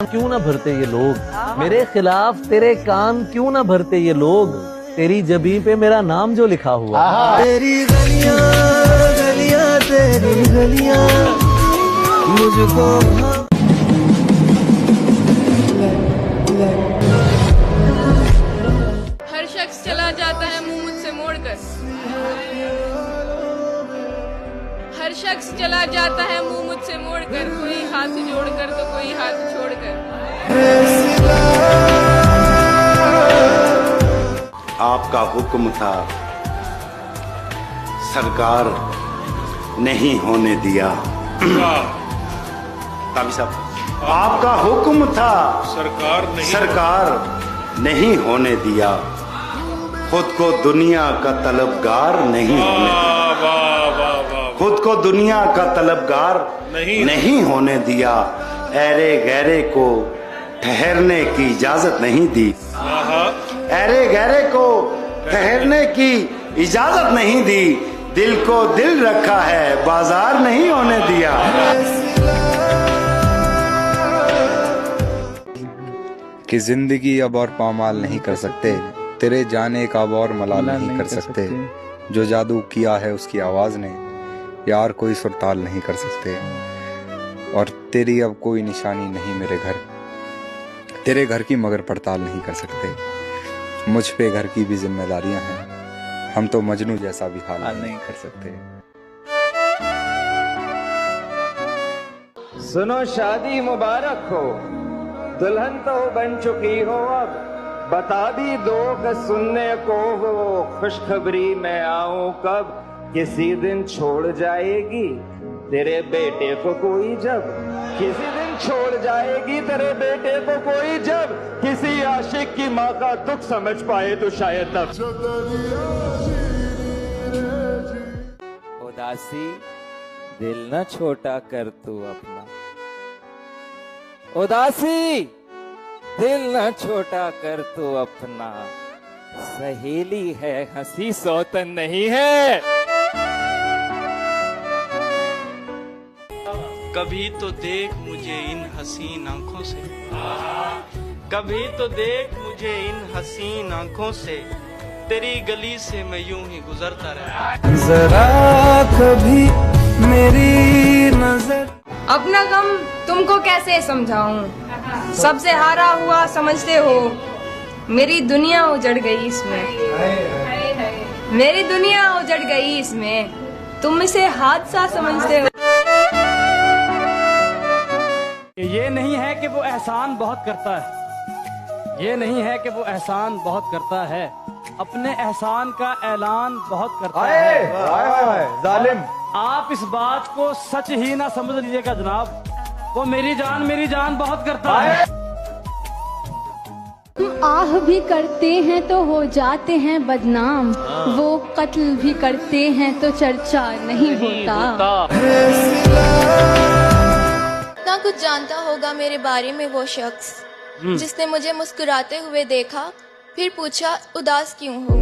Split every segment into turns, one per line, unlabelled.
क्यों ना भरते ये लोग, मेरे खिलाफ तेरे कान क्यों ना भरते ये लोग, तेरी जबीं पे मेरा नाम जो लिखा हुआ।
तेरी गलियां गलियां तेरी गलियां मुझको
हर शख्स चला जाता है मुंह मुझसे मोड़कर, हर शख्स चला जाता है मुंह मुझसे मोड़कर, कोई हाथ जोड़कर तो कोई हाथ छोड़कर।
आपका हुक्म था सरकार नहीं होने दिया। काबी साहब, आपका हुक्म था सरकार नहीं होने दिया, खुद को दुनिया का तलबगार नहीं होने दिया, खुद को दुनिया का तलबगार नहीं होने दिया, ऐरे गहरे को ठहरने की इजाजत नहीं दी, ऐरे गहरे को ठहरने की इजाजत नहीं दी, दिल को दिल रखा है बाजार नहीं होने दिया।
कि जिंदगी अब और पामाल नहीं कर सकते, तेरे जाने का अब और मलाल नहीं कर सकते, जो जादू किया है उसकी आवाज ने यार कोई सुरताल नहीं कर सकते, और तेरी अब कोई निशानी नहीं मेरे घर, तेरे घर की मगर पड़ताल नहीं कर सकते, मुझ पे घर की भी जिम्मेदारियां हैं, हम तो मजनू जैसा भी हाल नहीं कर सकते।
सुनो शादी मुबारक हो, दुल्हन तो बन चुकी हो, अब बता भी दो कि सुनने को हो खुशखबरी मैं आऊं कब, किसी दिन छोड़ जाएगी तेरे बेटे को कोई जब, किसी दिन छोड़ जाएगी तेरे बेटे को कोई जब, किसी आशिक की माँ का दुख समझ पाए तो शायद तब।
उदासी दिल न छोटा कर तू अपना, उदासी दिल न छोटा कर तू अपना, सहेली है हंसी सौतन नहीं है।
कभी तो देख मुझे इन हसीन आंखों से, कभी तो देख मुझे इन हसीन आंखों से, तेरी गली से मैं यूं ही गुजरता रहा।
जरा कभी मेरी नजर।
अपना गम तुमको कैसे समझाऊं, सबसे हारा हुआ समझते हो, मेरी दुनिया उजड़ गई इसमें, मेरी दुनिया उजड़ गई इसमें, तुम इसे हादसा समझते हो।
ये नहीं है कि वो एहसान बहुत करता है, ये नहीं है कि वो एहसान बहुत करता है, अपने एहसान का ऐलान बहुत करता है।
जालिम,
आप इस बात को सच ही ना समझ लीजिएगा जनाब, वो मेरी जान बहुत करता है।
आह भी करते हैं तो हो जाते हैं बदनाम, वो कत्ल भी करते हैं तो चर्चा नहीं होता।
ना कुछ जानता होगा मेरे बारे में वो शख्स, जिसने मुझे मुस्कुराते हुए देखा फिर पूछा उदास क्यों हो।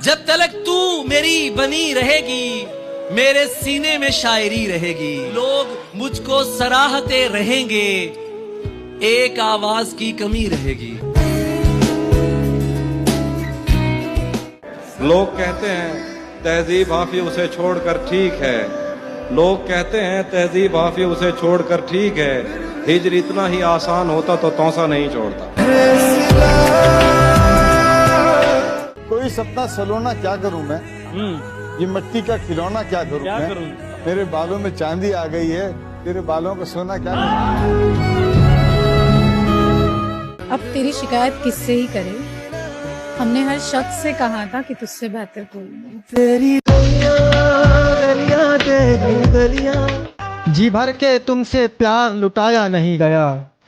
जब तलक तू मेरी बनी रहेगी, मेरे सीने में शायरी रहेगी, लोग मुझको सराहते रहेंगे, एक आवाज की कमी रहेगी।
लोग कहते हैं तहजीब हाफी उसे छोड़कर ठीक है, लोग कहते हैं तहजीब हाफी उसे छोड़कर ठीक है, हिजर इतना ही आसान होता तो तौसा नहीं छोड़ता।
कोई सपना सलोना क्या करूं मैं, ये मिट्टी का खिलौना क्या करूं मैं, मेरे बालों में चांदी आ गई है, तेरे बालों को सोना क्या करूं।
अब तेरी शिकायत किससे ही करे, हमने हर शख्स से कहा था कि तुझसे बेहतर कोई नहीं।
तेरी गलियां तेरी गलियां,
जी भर के तुमसे प्यार लुटाया नहीं गया,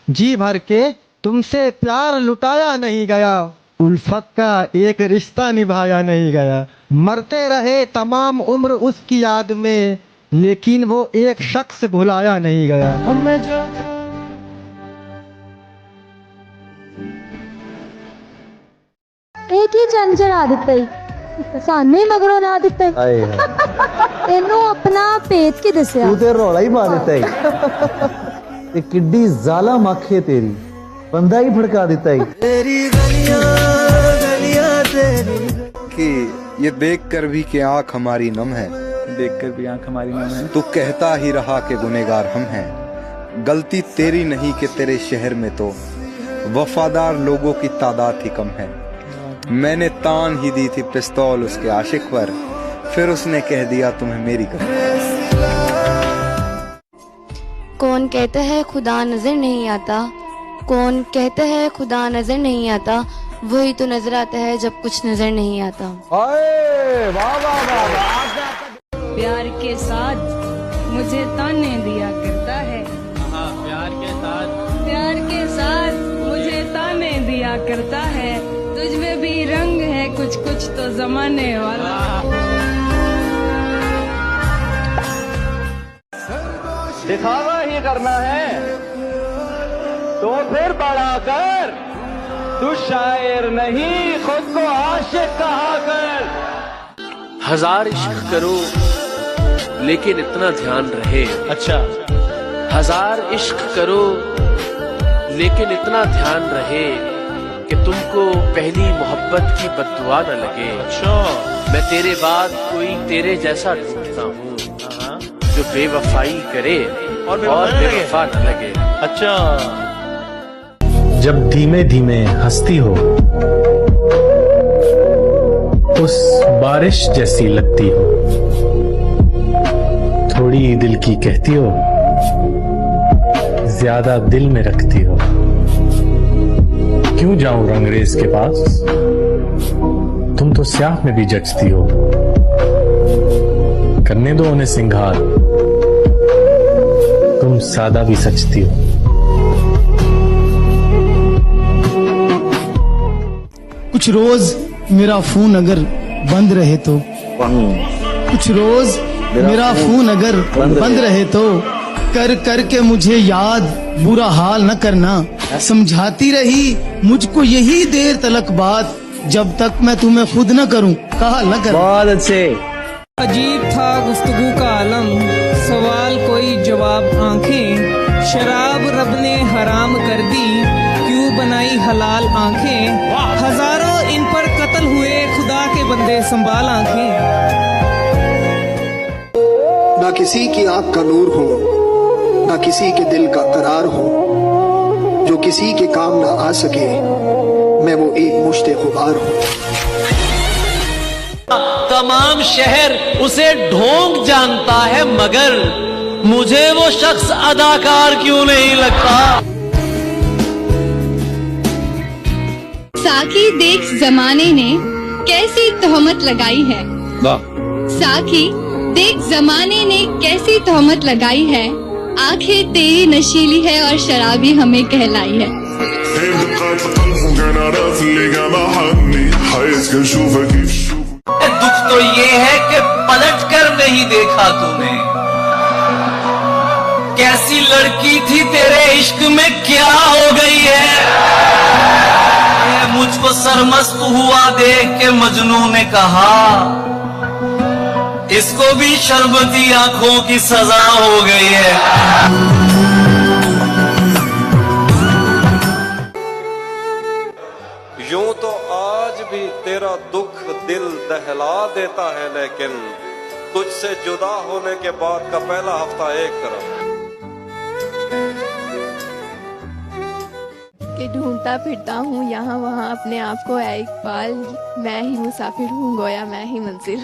जी भर के तुमसे प्यार लुटाया नहीं गया, उल्फत का एक रिश्ता निभाया नहीं गया, मरते रहे तमाम उम्र उसकी याद में, लेकिन वो एक शख्स भुलाया नहीं गया। हमें जो
एक ही झंझर आदित्य सामने मगरों ना आदित्य ਇਹਨੂੰ ਆਪਣਾ ਭੇਤ ਕੀ ਦੱਸਿਆ
तू तो रौला ही मार देता है ते किड्डी जालिम आँख है तेरी, बंदा ही भड़का देता है। तेरी गलियां गलियां तेरी
कि ये देखकर भी कि आँख हमारी नम है,
देखकर भी आंख हमारी नम है।
तू कहता ही रहा कि गुनहगार हम हैं। गलती तेरी नहीं कि तेरे शहर में तो वफादार लोगों की तादाद ही कम है। मैंने तान ही दी थी पिस्तौल उसके आशिक पर, फिर उसने कह दिया तुम्हें मेरी कसम।
कौन कहता है खुदा नजर नहीं आता, कौन कहता है खुदा नजर नहीं आता, वही तो नजर आता है जब कुछ नजर नहीं आता।
प्यार के साथ मुझे ताने दिया करता है, प्यार के साथ मुझे ताने दिया करता है। तुझ में भी रंग है कुछ कुछ तो जमाने वाला।
दिखावा ही करना है तो फिर बड़ा कर, तू शायर नहीं खुद को आशिक कहा कर।
हजार इश्क करो लेकिन इतना ध्यान रहे।
अच्छा।
हजार इश्क करो लेकिन इतना ध्यान रहे कि तुमको पहली मोहब्बत की बद्दुआ न लगे।
अच्छा।
मैं तेरे बाद कोई तेरे जैसा ढूंढता हूँ जो बेवफाई करे और बेवफा न लगे।
अच्छा।
जब धीमे धीमे हंसती हो, उस बारिश जैसी लगती हो, थोड़ी दिल की कहती हो, ज्यादा दिल में रखती हो। क्यों जाऊं रंगरेज के पास, तुम तो स्याह में भी जचती हो। करने दो उन्हें सिंगार, तुम सादा भी सचती हो।
कुछ रोज मेरा फोन अगर बंद रहे तो, कुछ रोज मेरा फोन अगर बंद रहे तो, कर कर के मुझे याद बुरा हाल न करना। समझाती रही मुझको यही देर तलक बात, जब तक मैं तुम्हें खुद न करूं कहा न कर।
बहुत अच्छे।
अजीब था गुफ्तगू का आलम, सवाल कोई जवाब आंखें। शराब रब ने हराम कर दी, क्यों बनाई हलाल आंखें। हजारों इन पर कत्ल हुए, खुदा के बंदे संभाल आंखें।
ना किसी की आंख का नूर हो, ना किसी के दिल का करार हो, जो किसी के काम ना आ सके, मैं वो एक मुश्ते गुबार हूँ।
तमाम शहर उसे ढोंग जानता है, मगर मुझे वो शख्स अदाकार क्यों नहीं लगता।
साकी देख जमाने ने कैसी तोहमत लगाई है। साकी देख जमाने ने कैसी तोहमत लगाई है। आंखें तेरी नशीली है और शराबी हमें कहलाई है।
दुख तो ये है कि पलट कर नहीं देखा तूने, कैसी लड़की थी तेरे इश्क में क्या हो गई है। मुझको सरमस्त हुआ देख के मजनू ने कहा, इसको भी शरबती आंखों की सजा हो गई है।
यूं तो आज भी तेरा दुख दिल दहला देता है, लेकिन तुझसे जुदा होने के बाद का पहला हफ्ता एक तरफ
कि ढूंढता फिरता हूँ यहाँ वहाँ अपने आप को है इकबाल। मैं ही मुसाफिर हूँ गोया मैं ही मंजिल।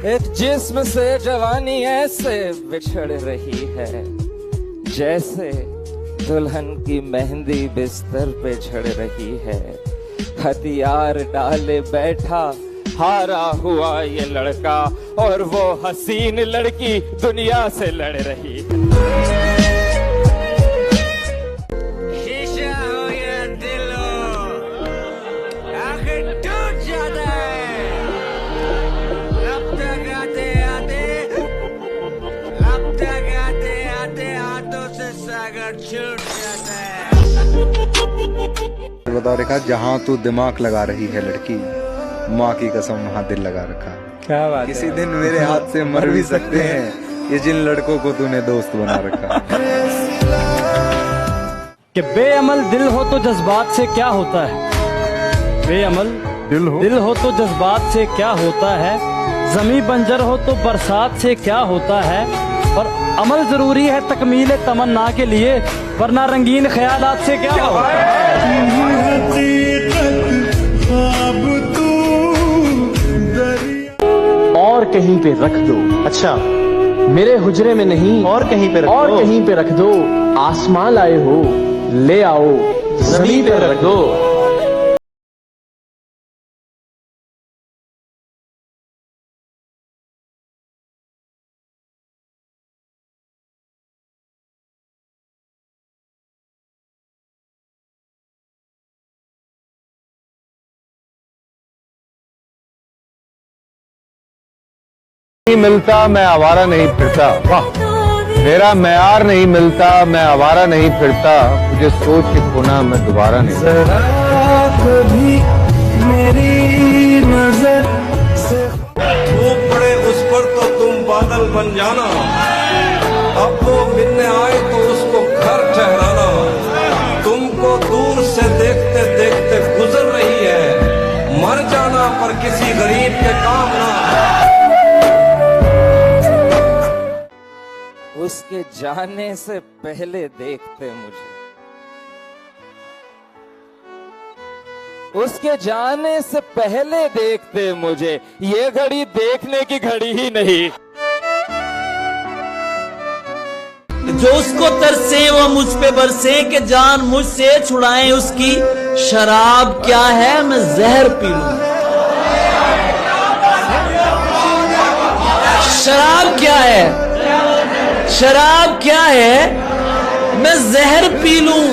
एक जिस्म से जवानी ऐसे बिछड़ रही है, जैसे दुल्हन की मेहंदी बिस्तर पे झड़ रही है। हथियार डाले बैठा हारा हुआ ये लड़का, और वो हसीन लड़की दुनिया से लड़ रही है।
शीशा हो या दिल हो, आखिर टूट जाता है। अब तक आते आते हाथों से सागर छूट जाता है।
बता रखा, जहाँ तू दिमाग लगा रही है लड़की, माँ की कसम वहाँ दिल लगा रखा।
क्या बात
किसी दिन मेरे हाथ से मर भी सकते हैं ये जिन लड़कों को तूने दोस्त बना रखा।
कि बेअमल दिल हो तो जज्बात से क्या होता है, बेअमल दिल हो तो जज्बात से क्या होता है, जमी बंजर हो तो बरसात से क्या होता है, और अमल जरूरी है तकमील तमन्ना के लिए, वरना रंगीन ख्यालात से क्या होता है।
और कहीं पे रख दो, अच्छा मेरे हुजरे में नहीं और कहीं पे रख दो, आसमां लाए हो ले आओ जमीन पे रख दो।
मिलता मैं आवारा नहीं फिरता, वाह मेरा मैयार नहीं मिलता मैं आवारा नहीं फिरता, मुझे सोच के खोना मैं दोबारा नहीं।
जरा कभी मेरी नजर से
धूप पड़े उस पर तो तुम बादल बन जाना, अब वो मिलने आए तो उसको घर ठहराना, तुमको दूर से देखते देखते गुजर रही है, मर जाना पर किसी गरीब के काम ना।
उसके जाने से पहले देखते मुझे, उसके जाने से पहले देखते मुझे, ये घड़ी देखने की घड़ी ही नहीं।
जो उसको तरसे वो मुझ पे बरसे, के जान मुझसे छुड़ाएं उसकी, शराब क्या है मैं जहर पी लूं। शराब क्या है, शराब क्या है मैं जहर पी लूं,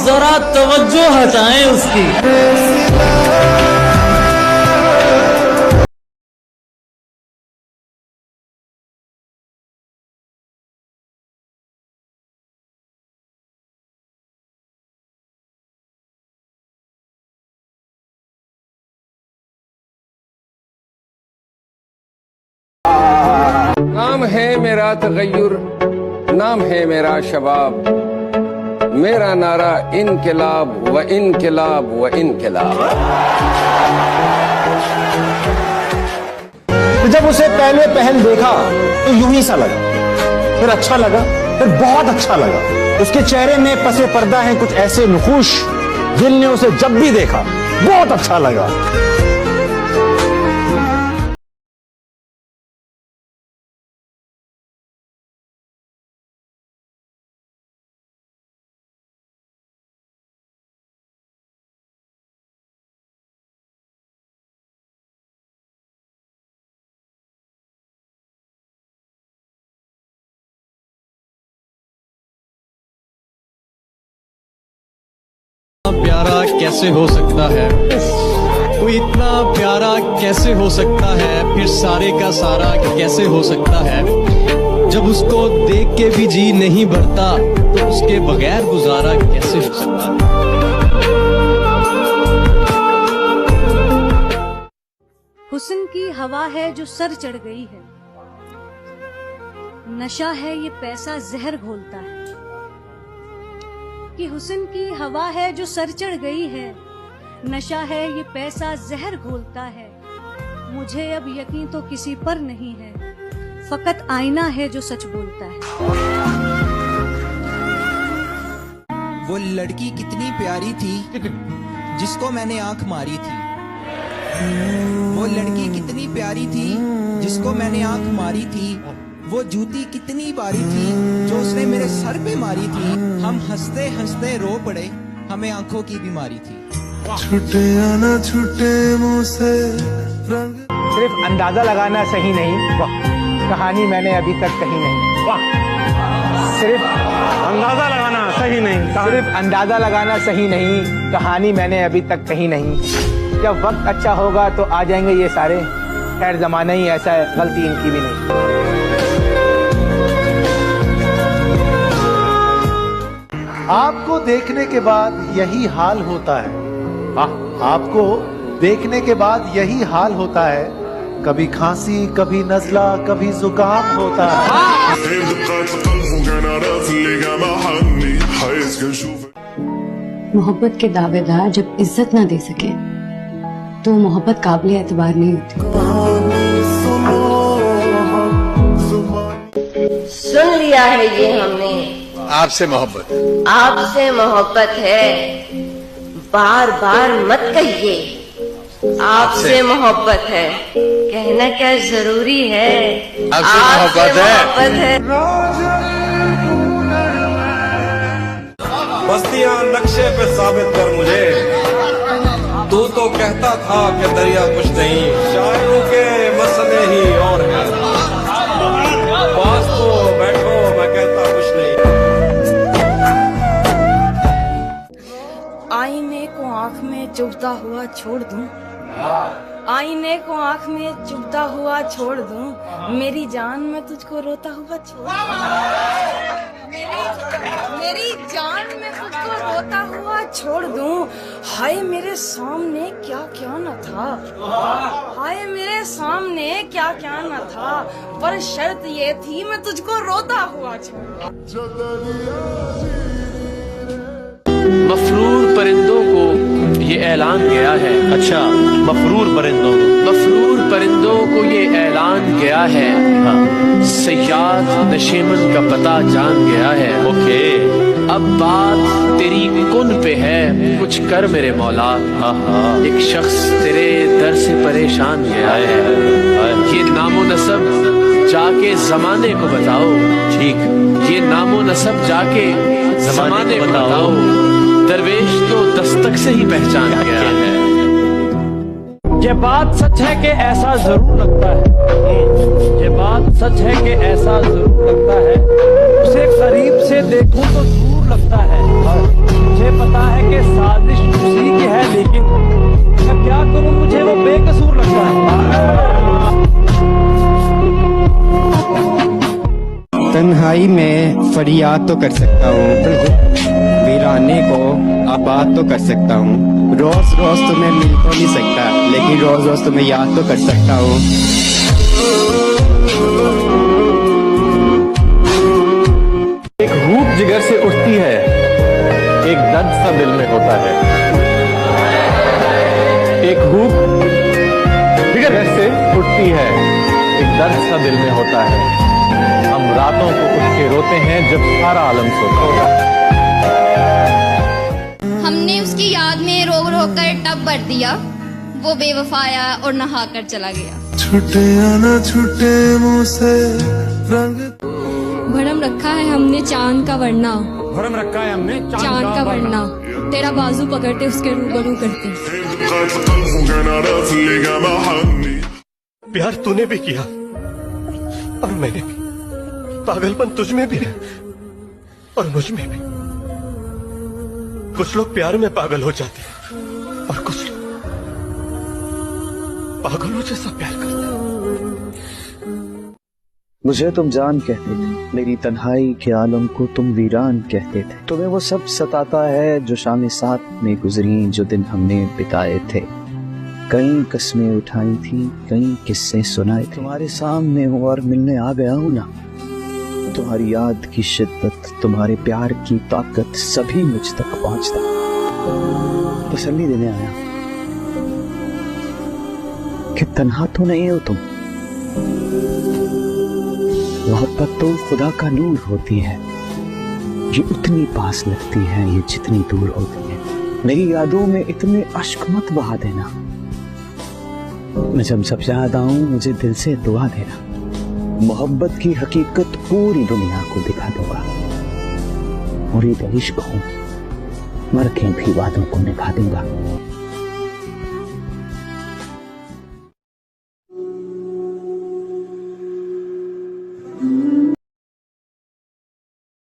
जरा तवज्जो हटाएं उसकी।
नाम है मेरा तगय्युर, नाम है मेरा शबाब, मेरा नारा इनकलाब व इनकलाब व इनकलाब।
तो जब उसे पहले पहल देखा तो यूं ही सा लगा, फिर अच्छा लगा, फिर बहुत अच्छा लगा। उसके चेहरे में पसे पर्दा हैं कुछ ऐसे नुखूश, दिल ने उसे जब भी देखा बहुत अच्छा लगा।
प्यारा कैसे हो सकता है, कोई इतना प्यारा कैसे हो सकता है, फिर सारे का सारा कैसे हो सकता है, जब उसको देख के भी जी नहीं भरता तो उसके बगैर गुजारा कैसे हो सकता है।
हुस्न की हवा है जो सर चढ़ गई है, नशा है ये पैसा जहर घोलता है। कि हुस्न की हवा है जो सर चढ़ गई है, नशा है ये पैसा जहर घोलता है। मुझे अब यकीन तो किसी पर नहीं है, फकत आईना है जो सच बोलता है।
वो लड़की कितनी प्यारी थी जिसको मैंने आंख मारी थी, वो लड़की कितनी प्यारी थी जिसको मैंने आंख मारी थी, वो जूती कितनी बारी थी जो उसने मेरे सर पे मारी थी। हम हंसते हंसते रो पड़े, हमें आंखों की बीमारी थी।
छूटे या ना छूटे मुंह से रंग,
सिर्फ अंदाजा लगाना सही नहीं, वाह कहानी मैंने अभी तक कही नहीं। वाह सिर्फ अंदाजा लगाना सही नहीं, सिर्फ अंदाजा लगाना सही नहीं, कहानी मैंने अभी तक कही नहीं। जब वक्त अच्छा होगा तो आ जाएंगे ये सारे, खैर जमाना ही ऐसा है, गलती इनकी भी नहीं।
आपको देखने के बाद यही हाल होता है, आपको देखने के बाद यही हाल होता है, कभी खांसी, कभी नजला, कभी जुकाम होता है।
मोहब्बत के दावेदार जब इज्जत ना दे सके तो मोहब्बत काबिल एतबार नहीं होती।
सुन लिया है ये हमने,
आपसे मोहब्बत,
आपसे मोहब्बत है, बार बार मत कहिए, आपसे मोहब्बत है, कहना क्या जरूरी है,
आपसे मोहब्बत है।
बस्तियां नक्शे पे साबित कर मुझे, तू तो कहता था कि दरिया कुछ नहीं, शायरों के मसले ही और हैं, पास तो बैठो मैं कहता कुछ नहीं।
आईने को आंख में चुभता हुआ छोड़ दूं, आईने को आंख में चुभता हुआ छोड़ दूं, मेरी जान मैं तुझको रोता हुआ छोड़ दूं, मेरी जान मैं तुझको रोता हुआ छोड़ दूं। हाय मेरे सामने क्या क्या न था, हाय मेरे सामने क्या क्या न था, पर शर्त ये थी मैं तुझको रोता हुआ छोड़।
मफरूर परिंदों को ये ऐलान गया है। अच्छा, मफरूर परिंदों को ये ऐलान गया है। हाँ। सयाद नशेमन का पता जान गया है। ओके, अब बात तेरी कुन पे है, कुछ कर मेरे मौला। एक शख्स तेरे दर से परेशान गया है, ये नामो नसब जाके जमाने को बताओ। ठीक, ये नामो नसब जाके जमाने को बताओ। दरवेश तो दस्तक से ही पहचान गया है।
ये बात सच है कि ऐसा जरूर लगता है, ये बात सच है कि ऐसा जरूर लगता है, उसे करीब से देखूं तो दूर लगता है। मुझे पता है कि साजिश उसी की है, लेकिन मैं क्या करूं, मुझे वो बेकसूर लगता है।
तन्हाई में फरियाद तो कर सकता हूँ, वीराने को आबाद तो कर सकता हूँ। रोज रोज तुम्हें मिल तो नहीं सकता, लेकिन रोज रोज तुम्हें याद तो कर सकता हूँ।
एक रूप जिगर से उठती है, एक दर्द सा दिल में होता है। एक रूप जिगर से उठती है, एक दर्द सा दिल में होता है। हम रातों को उठ के रोते हैं जब सारा आलम सोता है।
हमने उसकी याद में रोक रोक कर टब भर दिया, वो बेवफाया और नहा कर चला गया।
छूटे आना छूटे मुंह से रंग,
भरम रखा है हमने चांद का वरना,
भरम रखा है हमने
चांद का वरना, तेरा बाजू पकड़ते उसके रूबरू करते।
प्यार तूने भी किया और मैंने भी, पागलपन तुझ में भी है और मुझ में भी। कुछ लोग प्यार में पागल हो जाते हैं और कुछ लोग पागलों जैसा प्यार करते हैं।
मुझे तुम जान कहते थे, मेरी तन्हाई के आलम को तुम वीरान कहते थे। तुम्हें वो सब सताता है जो शाम साथ में गुजरी, जो दिन हमने बिताए थे। कई कस्में उठाई थी, कई किस्से सुनाए थे। तुम्हारे सामने हूँ और मिलने आ गया हूँ ना। तुम्हारी याद की शिद्दत, तुम्हारे प्यार की ताकत सभी मुझ तक पहुंचता। तसल्ली देने आया कि तन्हा तो नहीं हो तुम। मोहब्बत तो खुदा का नूर होती है, ये उतनी पास लगती है ये जितनी दूर होती है। मेरी यादों में इतने अश्क मत बहा देना, मैं जब सबसे याद आऊं मुझे दिल से दुआ देना। मोहब्बत की हकीकत पूरी दुनिया को दिखा दूंगा, पूरी इश्क हूं, मर के भी वादों को निभा दूंगा।